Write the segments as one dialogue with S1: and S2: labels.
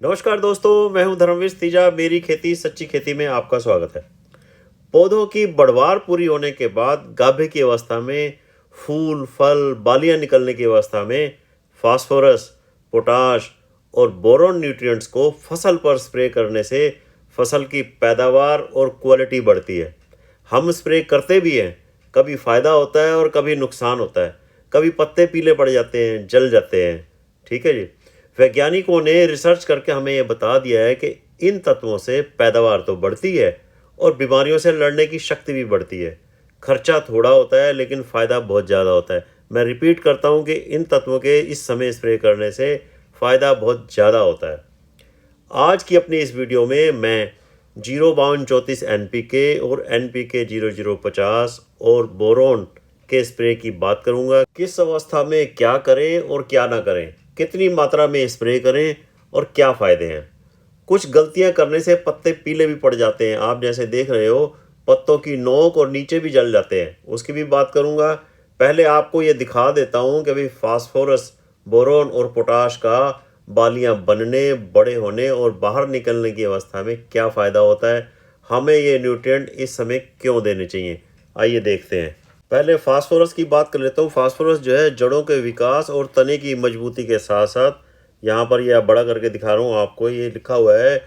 S1: नमस्कार दोस्तों, मैं हूं धर्मवीर तीजा। मेरी खेती सच्ची खेती में आपका स्वागत है। पौधों की बढ़वार पूरी होने के बाद गाभे की अवस्था में फूल, फल, बालियां निकलने की अवस्था में फास्फोरस, पोटाश और बोरॉन न्यूट्रिएंट्स को फसल पर स्प्रे करने से फसल की पैदावार और क्वालिटी बढ़ती है। हम स्प्रे करते भी हैं, कभी फ़ायदा होता है और कभी नुकसान होता है। कभी पत्ते पीले पड़ जाते हैं, जल जाते हैं। ठीक है जी। वैज्ञानिकों ने रिसर्च करके हमें ये बता दिया है कि इन तत्वों से पैदावार तो बढ़ती है और बीमारियों से लड़ने की शक्ति भी बढ़ती है। खर्चा थोड़ा होता है लेकिन फ़ायदा बहुत ज़्यादा होता है। मैं रिपीट करता हूँ कि इन तत्वों के इस समय स्प्रे करने से फ़ायदा बहुत ज़्यादा होता है। आज की अपनी इस वीडियो में मैं 05234 NPK और NPK 0050 और बोरोन के स्प्रे की बात करूंगा। किस अवस्था में क्या करें और क्या ना करें, कितनी मात्रा में स्प्रे करें और क्या फ़ायदे हैं। कुछ गलतियां करने से पत्ते पीले भी पड़ जाते हैं। आप जैसे देख रहे हो, पत्तों की नोक और नीचे भी जल जाते हैं, उसकी भी बात करूंगा। पहले आपको ये दिखा देता हूं कि भाई फास्फोरस, बोरोन और पोटाश का बालियां बनने, बड़े होने और बाहर निकलने की अवस्था में क्या फ़ायदा होता है। हमें ये न्यूट्रिएंट इस समय क्यों देने चाहिए, आइए देखते हैं। पहले फास्फोरस की बात कर लेता हूँ। फास्फोरस जो है जड़ों के विकास और तने की मजबूती के साथ साथ, यहाँ पर यह बड़ा करके दिखा रहा हूँ आपको, ये लिखा हुआ है,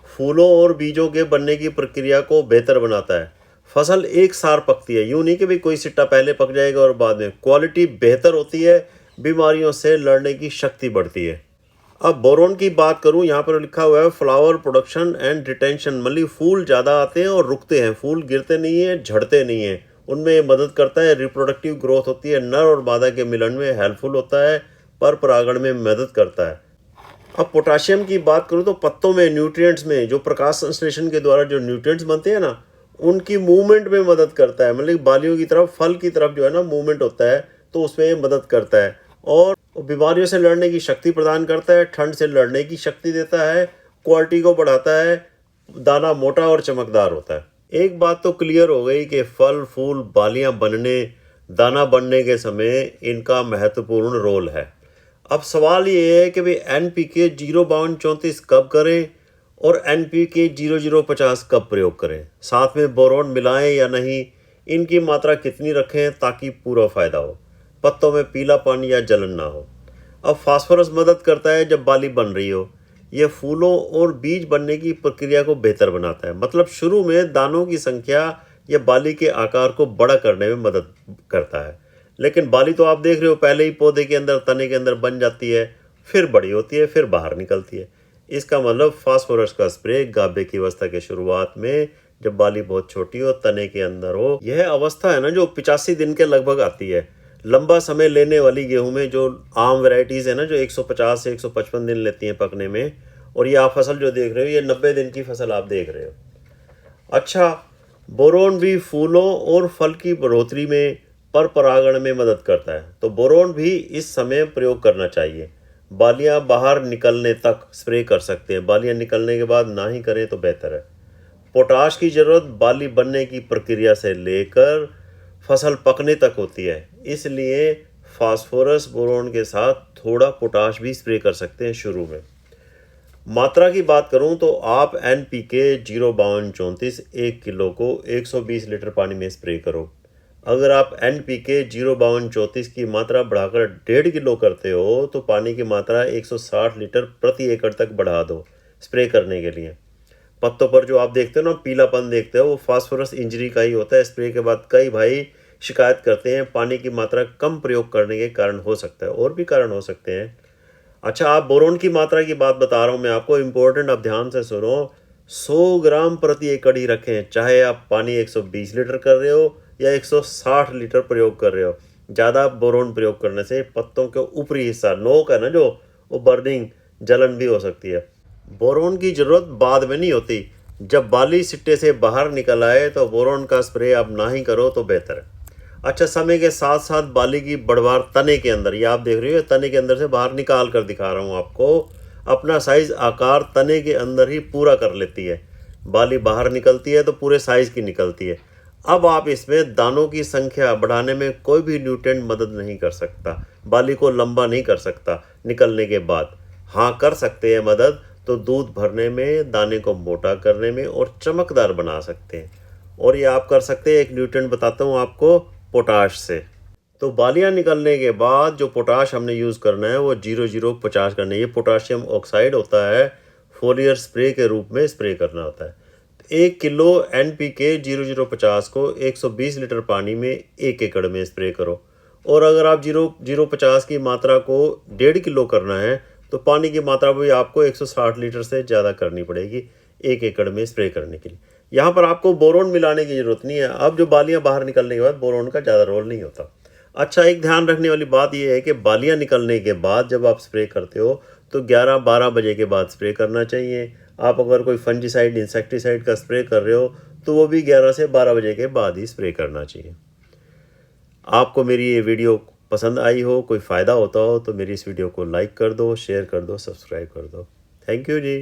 S1: फूलों और बीजों के बनने की प्रक्रिया को बेहतर बनाता है। फसल एक सार पकती है, यूँ नहीं कि भाई कोई सिट्टा पहले पक जाएगा और बाद में। क्वालिटी बेहतर होती है, बीमारियों से लड़ने की शक्ति बढ़ती है। अब बोरोन की बात करूं, यहाँ पर लिखा हुआ है फ्लावर प्रोडक्शन एंड रिटेंशन, मतलब फूल ज़्यादा आते हैं और रुकते हैं, फूल गिरते नहीं हैं, झड़ते नहीं हैं, उनमें मदद करता है। रिप्रोडक्टिव ग्रोथ होती है, नर और मादा के मिलन में हेल्पफुल होता है, पर परागण में मदद करता है। अब पोटाशियम की बात करूं तो पत्तों में, न्यूट्रिएंट्स में, जो प्रकाश संश्लेषण के द्वारा जो न्यूट्रिएंट्स बनते हैं ना, उनकी मूवमेंट में मदद करता है। मतलब बालियों की तरफ, फल की तरफ जो है ना मूवमेंट होता है, तो उसमें मदद करता है। और बीमारियों से लड़ने की शक्ति प्रदान करता है, ठंड से लड़ने की शक्ति देता है, क्वालिटी को बढ़ाता है, दाना मोटा और चमकदार होता है। एक बात तो क्लियर हो गई कि फल, फूल, बालियां बनने, दाना बनने के समय इनका महत्वपूर्ण रोल है। अब सवाल ये है कि भाई NPK 05234 कब करें और NPK 0050 कब प्रयोग करें, साथ में बोरोन मिलाएं या नहीं, इनकी मात्रा कितनी रखें ताकि पूरा फ़ायदा हो, पत्तों में पीलापन या जलन ना हो। अब फास्फोरस मदद करता है जब बाली बन रही हो। यह फूलों और बीज बनने की प्रक्रिया को बेहतर बनाता है, मतलब शुरू में दानों की संख्या या बाली के आकार को बड़ा करने में मदद करता है। लेकिन बाली तो आप देख रहे हो पहले ही पौधे के अंदर, तने के अंदर बन जाती है, फिर बड़ी होती है, फिर बाहर निकलती है। इसका मतलब फास्फोरस का स्प्रे गाभे की अवस्था के शुरुआत में, जब बाली बहुत छोटी हो, तने के अंदर हो, यह अवस्था है ना जो 85 दिन के लगभग आती है। लंबा समय लेने वाली गेहूं में जो आम वैरायटीज़ है ना, जो 150 से 155 दिन लेती हैं पकने में, और ये आप फसल जो देख रहे हो, ये 90 दिन की फसल आप देख रहे हो। अच्छा, बोरोन भी फूलों और फल की बढ़ोतरी में, पर परागण में मदद करता है, तो बोरोन भी इस समय प्रयोग करना चाहिए। बालियां बाहर निकलने तक स्प्रे कर सकते हैं, बालियां निकलने के बाद ना ही करें तो बेहतर है। पोटाश की ज़रूरत बाली बनने की प्रक्रिया से लेकर फसल पकने तक होती है, इसलिए फास्फोरस, बोरोन के साथ थोड़ा पोटाश भी स्प्रे कर सकते हैं शुरू में। मात्रा की बात करूं तो आप NPK 05234 1 किलो को 120 लीटर पानी में स्प्रे करो। अगर आप NPK 05234 की मात्रा बढ़ाकर 1.5 किलो करते हो तो पानी की मात्रा 160 लीटर प्रति एकड़ तक बढ़ा दो स्प्रे करने के लिए। पत्तों पर जो आप देखते हो ना पीलापन देखते हो, वो फास्फोरस इंजरी का ही होता है। स्प्रे के बाद कई भाई शिकायत करते हैं, पानी की मात्रा कम प्रयोग करने के कारण हो सकता है, और भी कारण हो सकते हैं। अच्छा, आप बोरोन की मात्रा की बात बता रहा हूँ मैं आपको, इम्पोर्टेंट, आप ध्यान से सुनो। 100 ग्राम प्रति एकड़ ही रखें, चाहे आप पानी 120 लीटर कर रहे हो या 160 लीटर प्रयोग कर रहे हो। ज़्यादा बोरोन प्रयोग करने से पत्तों के ऊपरी हिस्सा, नोक है ना जो, वो बर्निंग, जलन भी हो सकती है। बोरोन की ज़रूरत बाद में नहीं होती, जब बाली सिट्टे से बाहर निकल आए तो बोरोन का स्प्रे आप ना ही करो तो बेहतर है। अच्छा, समय के साथ साथ बाली की बढ़वार तने के अंदर, ये आप देख रहे हो, तने के अंदर से बाहर निकाल कर दिखा रहा हूँ आपको, अपना साइज आकार तने के अंदर ही पूरा कर लेती है। बाली बाहर निकलती है तो पूरे साइज की निकलती है। अब आप इसमें दानों की संख्या बढ़ाने में कोई भी न्यूट्रिएंट मदद नहीं कर सकता, बाली को लंबा नहीं कर सकता निकलने के बाद। हाँ, कर सकते हैं मदद, तो दूध भरने में, दाने को मोटा करने में और चमकदार बना सकते हैं। और ये आप कर सकते हैं, एक न्यूट्रिएंट बताता हूँ आपको, पोटाश से। तो बालियाँ निकलने के बाद जो पोटाश हमने यूज़ करना है वो 0050 करना है। ये पोटाशियम ऑक्साइड होता है, फोलियर स्प्रे के रूप में स्प्रे करना होता है। 1 किलो NPK 0050 को 120 लीटर पानी में 1 एकड़ में स्प्रे करो। और अगर आप 0050 की मात्रा को 1.5 किलो करना है तो पानी की मात्रा भी आपको 160 लीटर से ज़्यादा करनी पड़ेगी 1 एकड़ में स्प्रे करने के लिए। यहाँ पर आपको बोरोन मिलाने की ज़रूरत नहीं है। अब जो बालियाँ बाहर निकलने के बाद बोरोन का ज़्यादा रोल नहीं होता। अच्छा, एक ध्यान रखने वाली बात यह है कि बालियाँ निकलने के बाद जब आप स्प्रे करते हो तो 11-12 बजे के बाद स्प्रे करना चाहिए। आप अगर कोई फंजीसाइड, इंसेक्टिसाइड का स्प्रे कर रहे हो तो वो भी 11 से 12 बजे के बाद ही स्प्रे करना चाहिए। आपको मेरी ये वीडियो पसंद आई हो, कोई फ़ायदा होता हो तो मेरी इस वीडियो को लाइक कर दो, शेयर कर दो, सब्सक्राइब कर दो। Thank you ji.